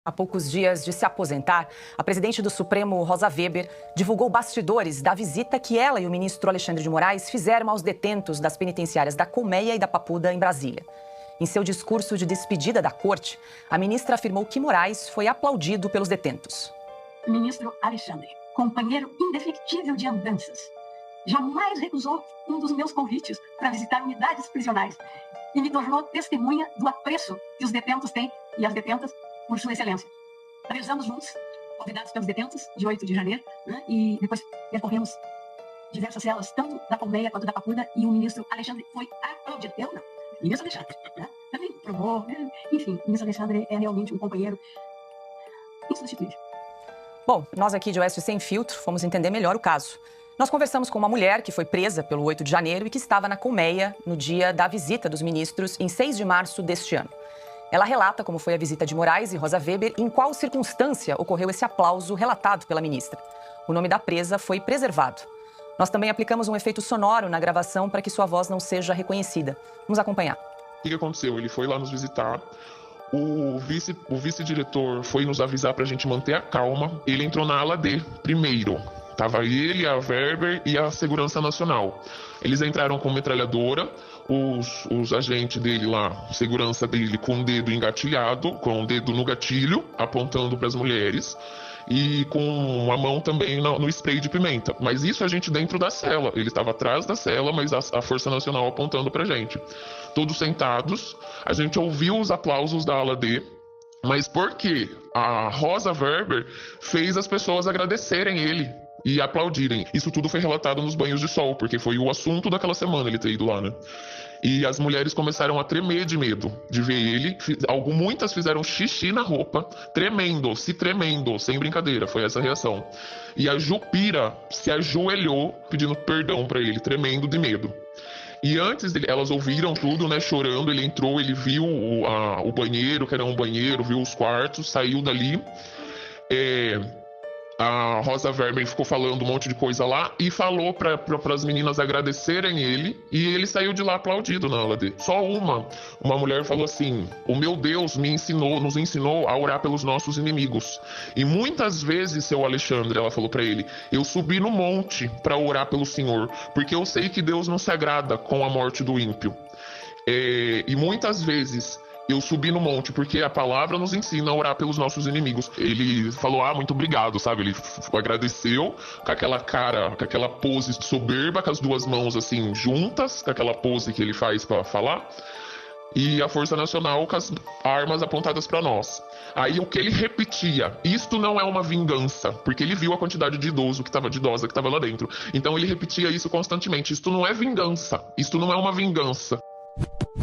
Há poucos dias de se aposentar, a presidente do Supremo, Rosa Weber, divulgou bastidores da visita que ela e o ministro Alexandre de Moraes fizeram aos detentos das penitenciárias da Colmeia e da Papuda, em Brasília. Em seu discurso de despedida da corte, a ministra afirmou que Moraes foi aplaudido pelos detentos. Ministro Alexandre, companheiro indefectível de andanças, jamais recusou um dos meus convites para visitar unidades prisionais e me tornou testemunha do apreço que os detentos têm e as detentas por sua excelência. Rezamos juntos, convidados pelos detentos, de 8 de janeiro, né? E depois percorremos diversas celas, tanto da Colmeia quanto da Papuda, e o ministro Alexandre foi aplaudido. Eu não. O ministro Alexandre, né? Também provou, né? Enfim, o ministro Alexandre é realmente um companheiro insubstituível. Bom, nós aqui de Oeste Sem Filtro fomos entender melhor o caso. Nós conversamos com uma mulher que foi presa pelo 8 de janeiro e que estava na Colmeia no dia da visita dos ministros em 6 de março deste ano. Ela relata como foi a visita de Moraes e Rosa Weber e em qual circunstância ocorreu esse aplauso relatado pela ministra. O nome da presa foi preservado. Nós também aplicamos um efeito sonoro na gravação para que sua voz não seja reconhecida. Vamos acompanhar. O que aconteceu? Ele foi lá nos visitar. O vice-diretor foi nos avisar para a gente manter a calma. Ele entrou na ala D primeiro. Tava ele, a Weber e a Segurança Nacional. Eles entraram com metralhadora, os agentes dele lá, segurança dele, com o dedo engatilhado, com o dedo no gatilho, apontando para as mulheres, e com a mão também no spray de pimenta. Mas isso a gente dentro da cela. Ele estava atrás da cela, mas a Força Nacional apontando para a gente. Todos sentados, a gente ouviu os aplausos da ala D, mas por quê? A Rosa Weber fez as pessoas agradecerem ele e aplaudirem. Isso tudo foi relatado nos banhos de sol, porque foi o assunto daquela semana ele ter ido lá, né? E as mulheres começaram a tremer de medo de ver ele. Muitas fizeram xixi na roupa, tremendo, sem brincadeira, foi essa a reação. E a Jupira se ajoelhou pedindo perdão para ele, tremendo de medo. E antes dele, elas ouviram tudo, né, chorando. Ele entrou, ele viu o banheiro, que era um banheiro, viu os quartos, saiu dali. A Rosa Weber ficou falando um monte de coisa lá e falou para as meninas agradecerem ele, e ele saiu de lá aplaudido na aula dele. Só uma mulher falou assim: o meu Deus nos ensinou a orar pelos nossos inimigos. E muitas vezes, seu Alexandre, ela falou para ele, eu subi no monte para orar pelo Senhor, porque eu sei que Deus não se agrada com a morte do ímpio. E muitas vezes eu subi no monte, porque a palavra nos ensina a orar pelos nossos inimigos. Ele falou, muito obrigado, sabe? Ele agradeceu com aquela cara, com aquela pose soberba, com as duas mãos assim juntas, com aquela pose que ele faz para falar. E a Força Nacional com as armas apontadas para nós. Aí o que ele repetia, isto não é uma vingança, porque ele viu a quantidade de idosa que estava lá dentro. Então ele repetia isso constantemente, isto não é vingança, isto não é uma vingança.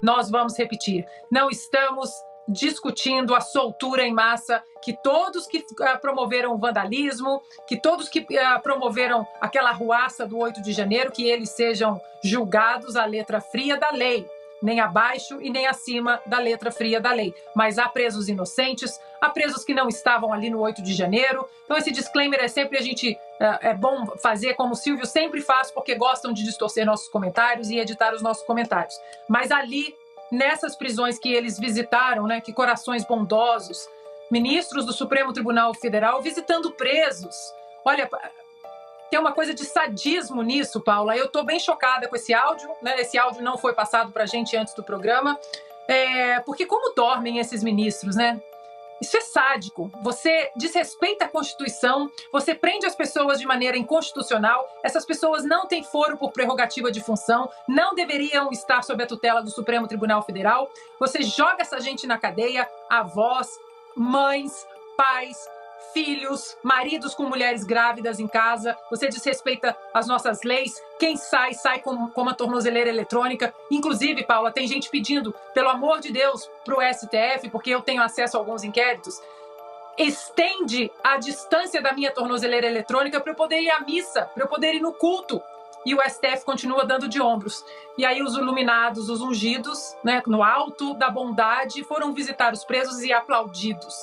Nós vamos repetir, não estamos discutindo a soltura em massa, que todos que promoveram o vandalismo, que todos que promoveram aquela arruaça do 8 de janeiro, que eles sejam julgados à letra fria da lei, nem abaixo e nem acima da letra fria da lei. Mas há presos inocentes, há presos que não estavam ali no 8 de janeiro. Então esse disclaimer é sempre é bom fazer, como o Silvio sempre faz, porque gostam de distorcer nossos comentários e editar os nossos comentários. Mas ali, nessas prisões que eles visitaram, né, que corações bondosos, ministros do Supremo Tribunal Federal visitando presos. Olha, tem uma coisa de sadismo nisso, Paula. Eu estou bem chocada com esse áudio, né? Esse áudio não foi passado para a gente antes do programa. Porque como dormem esses ministros, né? Isso é sádico. Você desrespeita a Constituição, você prende as pessoas de maneira inconstitucional, essas pessoas não têm foro por prerrogativa de função, não deveriam estar sob a tutela do Supremo Tribunal Federal. Você joga essa gente na cadeia, avós, mães, pais, filhos, maridos com mulheres grávidas em casa, você desrespeita as nossas leis, quem sai com uma tornozeleira eletrônica. Inclusive, Paula, tem gente pedindo, pelo amor de Deus, para o STF, porque eu tenho acesso a alguns inquéritos, estende a distância da minha tornozeleira eletrônica para eu poder ir à missa, para eu poder ir no culto. E o STF continua dando de ombros. E aí os iluminados, os ungidos, né, no alto da bondade, foram visitar os presos e aplaudidos.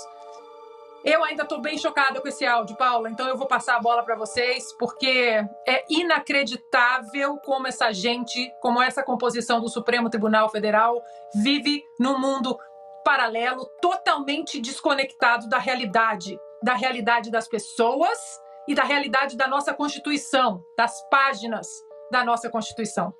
Eu ainda estou bem chocada com esse áudio, Paula, então eu vou passar a bola para vocês, porque é inacreditável como essa gente, como essa composição do Supremo Tribunal Federal vive num mundo paralelo, totalmente desconectado da realidade das pessoas e da realidade da nossa Constituição, das páginas da nossa Constituição.